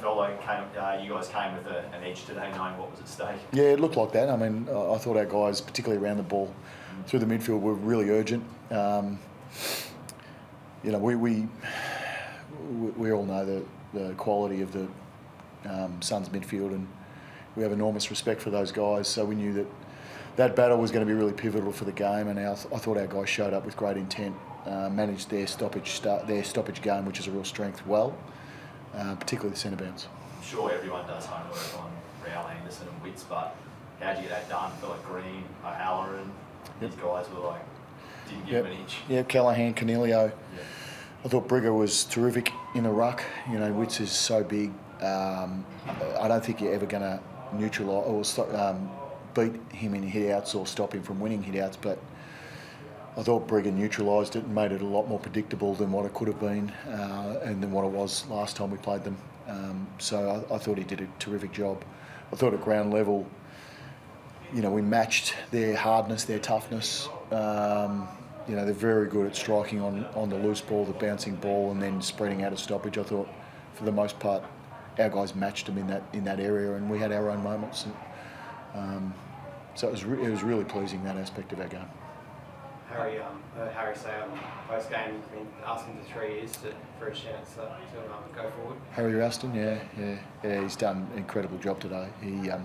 felt like you guys came with an edge today, knowing what was at stake. Yeah, it looked like that. I mean, I thought our guys, particularly around the ball, through the midfield, were really urgent. We all know the quality of the Suns midfield, and we have enormous respect for those guys. So we knew that battle was going to be really pivotal for the game, and I thought our guys showed up with great intent, managed their stoppage game, which is a real strength, well, particularly the centre bounce. I'm sure everyone does homework on Real Anderson and Witts, but how'd you get that done? I feel like Green, O'Halloran, these guys were like, didn't give them an inch. Yeah, Callahan, Cornelio. Yep. I thought Brigger was terrific in the ruck. You know, Witts is so big. I don't think you're ever going to neutralise or beat him in hit-outs or stop him from winning hit-outs, but I thought Brigger neutralised it and made it a lot more predictable than what it could have been and than what it was last time we played them. So I thought he did a terrific job. I thought at ground level, you know, we matched their hardness, their toughness. You know, they're very good at striking on the loose ball, the bouncing ball, and then spreading out of stoppage. I thought, for the most part, our guys matched them in that area, and we had our own moments. So it was really pleasing, that aspect of our game. Harry say on post game, he's been asking for 3 years for a chance to go forward. Harry Ruston, yeah, he's done an incredible job today. He, you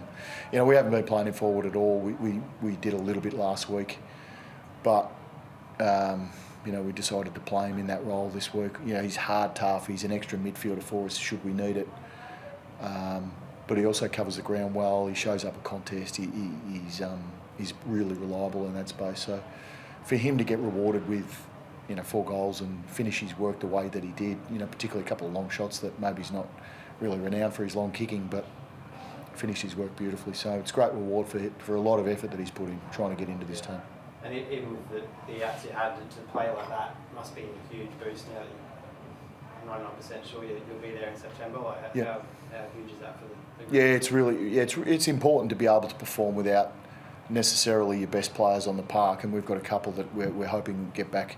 know, we haven't been playing him forward at all. We did a little bit last week, but you know, we decided to play him in that role this week. You know, he's hard, tough. He's an extra midfielder for us should we need it. But he also covers the ground well. He shows up at contest. He's really reliable in that space. So for him to get rewarded with, you know, 4 goals and finish his work the way that he did, you know, particularly a couple of long shots that maybe he's not really renowned for his long kicking, but finished his work beautifully. So it's great reward for a lot of effort that he's put in trying to get into this team. And even with the outs you had to play like that, must be a huge boost now that you're 99% sure you'll be there in September. Like, how huge is that for the group? Yeah, it's important to be able to perform without necessarily your best players on the park, and we've got a couple that we're hoping get back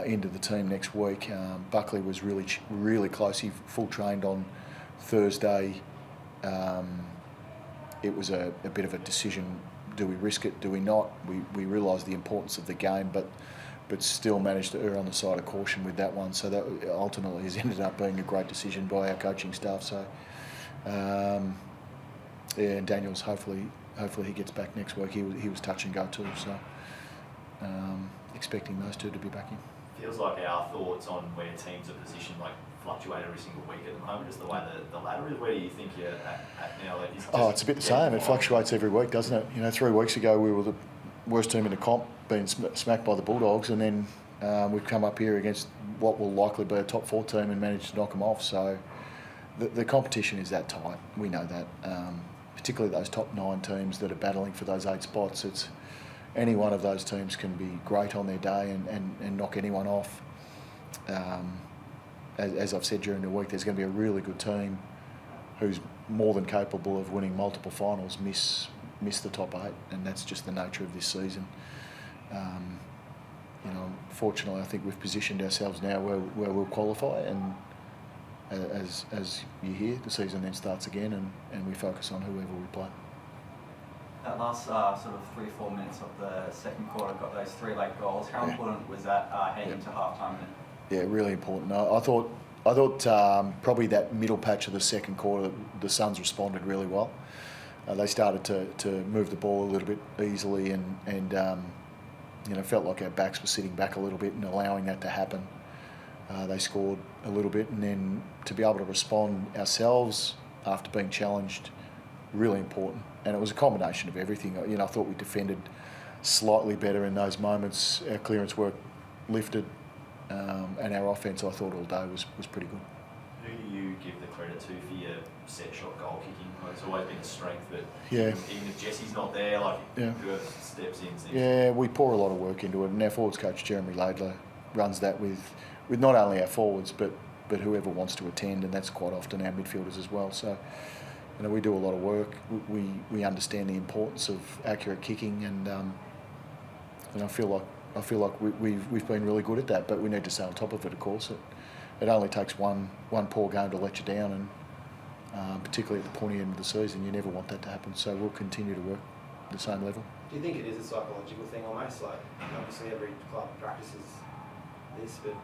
into the team next week. Buckley was really close. He full trained on Thursday. It was a bit of a decision. Do we risk it? Do we not? We realised the importance of the game, but still managed to err on the side of caution with that one. So that ultimately has ended up being a great decision by our coaching staff. So, and Daniel's hopefully he gets back next week. He was touch and go too. So expecting those two to be back in. Feels like our thoughts on where teams are positioned fluctuate every single week at the moment, just the way the ladder is. Where do you think you're at now? It's a bit the same. It fluctuates every week, doesn't it? You know, 3 weeks ago we were the worst team in the comp, being smacked by the Bulldogs, and then we've come up here against what will likely be a top 4 team and managed to knock them off. So the competition is that tight. We know that. Particularly those top 9 teams that are battling for those 8 spots. It's any one of those teams can be great on their day and knock anyone off. As I've said during the week, there's going to be a really good team who's more than capable of winning multiple finals miss the top 8, and that's just the nature of this season. You know, fortunately, I think we've positioned ourselves now where we'll qualify, and as you hear, the season then starts again, and we focus on whoever we play. That last sort of 3-4 minutes of the second quarter got those 3 late goals. How important was that heading into half-time? Yeah, really important. I thought probably that middle patch of the second quarter, the Suns responded really well. They started to move the ball a little bit easily, and you know, felt like our backs were sitting back a little bit and allowing that to happen. They scored a little bit, and then to be able to respond ourselves after being challenged, really important. And it was a combination of everything. You know, I thought we defended slightly better in those moments. Our clearance work lifted, and our offence, I thought all day was pretty good. Who do you give the credit to for your set shot goal kicking? Like, it's always been a strength, but yeah, even if Jesse's not there, whoever steps in. Yeah, we pour a lot of work into it, and our forwards coach Jeremy Laidler runs that with not only our forwards but whoever wants to attend, and that's quite often our midfielders as well. So, you know, we do a lot of work. We understand the importance of accurate kicking, and I feel like we've been really good at that. But we need to stay on top of it. Of course, it only takes one poor game to let you down, particularly at the pointy end of the season. You never want that to happen. So we'll continue to work at the same level. Do you think it is a psychological thing almost? Like, obviously every club practices this, but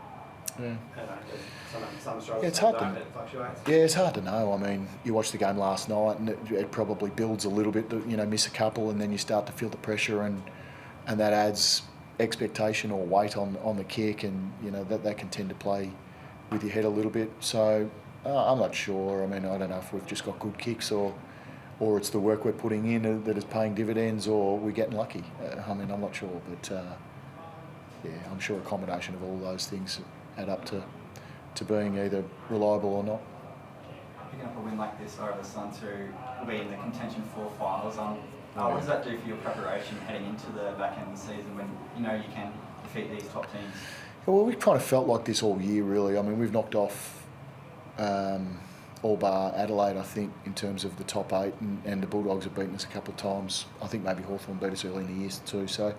Yeah. I don't know, some struggle, Yeah, it's some hard to- don't, it fluctuates. Yeah, it's hard to know. I mean, you watched the game last night, and it probably builds a little bit. You know, miss a couple, and then you start to feel the pressure, and that adds expectation or weight on the kick, and you know that can tend to play with your head a little bit. So I'm not sure. I mean, I don't know if we've just got good kicks, or it's the work we're putting in that is paying dividends, or we're getting lucky. I mean, I'm not sure, but yeah, I'm sure a combination of all those things add up to being either reliable or not. Picking up a win like this over the Suns, who will be in the contention for finals, what does that do for your preparation heading into the back end of the season when you know you can defeat these top teams? Well, we've kind of felt like this all year, really. I mean, we've knocked off all bar Adelaide, I think, in terms of the top 8, and the Bulldogs have beaten us a couple of times. I think maybe Hawthorn beat us early in the year too. So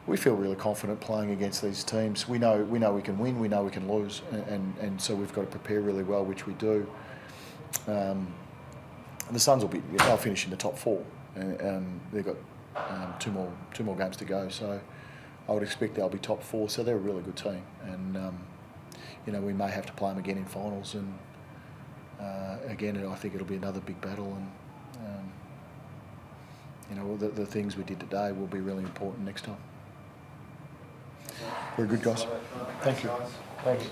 we feel really confident playing against these teams. We know we can win, we know we can lose, and so we've got to prepare really well, which we do. The Suns they'll finish in the top 4. They've got two more games to go, so I would expect they'll be top 4. So they're a really good team, and you know, we may have to play them again in finals, and again, I think it'll be another big battle. And you know, the things we did today will be really important next time. Very good, guys. Thank you. Guys. Thanks.